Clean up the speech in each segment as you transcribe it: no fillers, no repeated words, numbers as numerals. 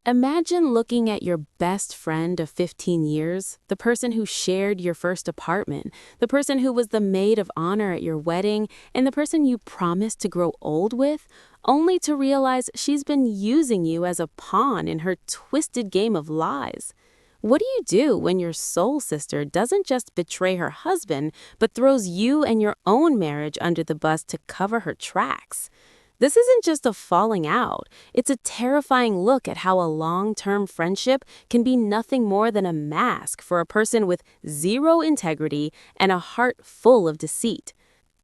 Imagine looking at your best friend of 15 years, the person who shared your first apartment, the person who was the maid of honor at your wedding, and the person you promised to grow old with, only to realize she's been using you as a pawn in her twisted game of lies. What do you do when your soul sister doesn't just betray her husband, but throws you and your own marriage under the bus to cover her tracks? This isn't just a falling out. It's a terrifying look at how a long-term friendship can be nothing more than a mask for a person with zero integrity and a heart full of deceit.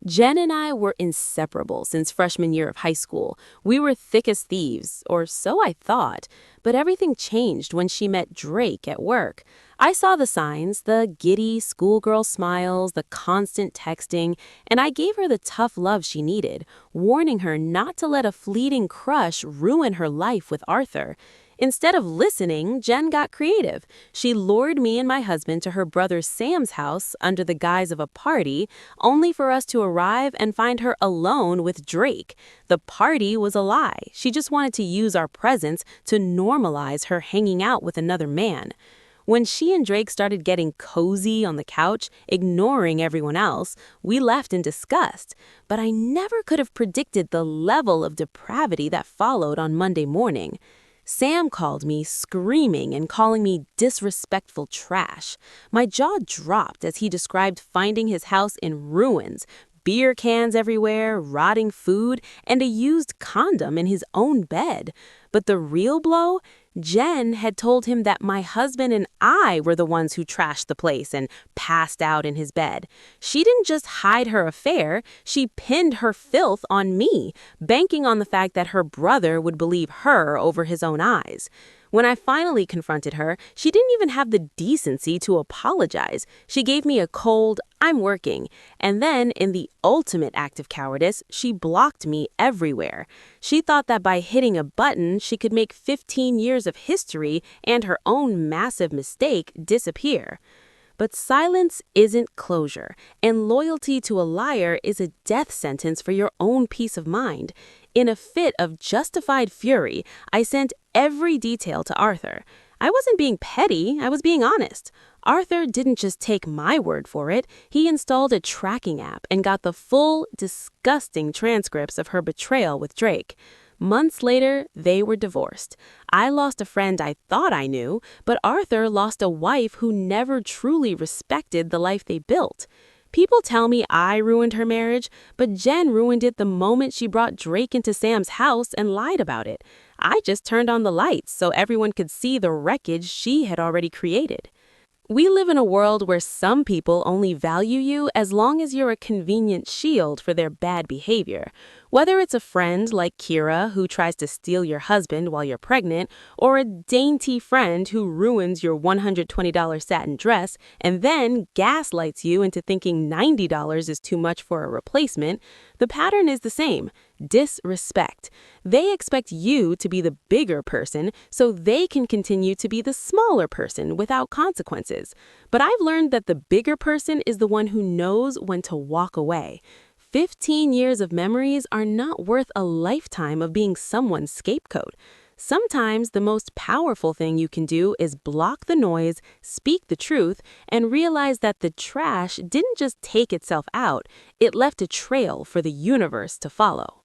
Jen and I were inseparable since freshman year of high school. We were thick as thieves, or so I thought, but everything changed when she met Drake at work. I saw the signs, the giddy schoolgirl smiles, the constant texting, and I gave her the tough love she needed, warning her not to let a fleeting crush ruin her life with Arthur. Instead of listening, Jen got creative. She lured me and my husband to her brother Sam's house under the guise of a party, only for us to arrive and find her alone with Drake. The party was a lie. She just wanted to use our presence to normalize her hanging out with another man. When she and Drake started getting cozy on the couch, ignoring everyone else, we left in disgust. But I never could have predicted the level of depravity that followed on Monday morning. Sam called me screaming and calling me disrespectful trash. My jaw dropped as he described finding his house in ruins, beer cans everywhere, rotting food, and a used condom in his own bed. But the real blow? Jen had told him that my husband and I were the ones who trashed the place and passed out in his bed. She didn't just hide her affair, she pinned her filth on me, banking on the fact that her brother would believe her over his own eyes. When I finally confronted her, she didn't even have the decency to apologize. She gave me a cold, "I'm working," and then, in the ultimate act of cowardice, she blocked me everywhere. She thought that by hitting a button, she could make 15 years of history and her own massive mistake disappear. But silence isn't closure, and loyalty to a liar is a death sentence for your own peace of mind. In a fit of justified fury, I sent every detail to Arthur. I wasn't being petty, I was being honest. Arthur didn't just take my word for it, he installed a tracking app and got the full, disgusting transcripts of her betrayal with Drake. Months later, they were divorced. I lost a friend I thought I knew, but Arthur lost a wife who never truly respected the life they built. People tell me I ruined her marriage, but Jen ruined it the moment she brought Drake into Sam's house and lied about it. I just turned on the lights so everyone could see the wreckage she had already created. We live in a world where some people only value you as long as you're a convenient shield for their bad behavior. Whether it's a friend like Kira who tries to steal your husband while you're pregnant, or a dainty friend who ruins your $120 satin dress and then gaslights you into thinking $90 is too much for a replacement, the pattern is the same: disrespect. They expect you to be the bigger person so they can continue to be the smaller person without consequences. But I've learned that the bigger person is the one who knows when to walk away. 15 years of memories are not worth a lifetime of being someone's scapegoat. Sometimes the most powerful thing you can do is block the noise, speak the truth, and realize that the trash didn't just take itself out, it left a trail for the universe to follow.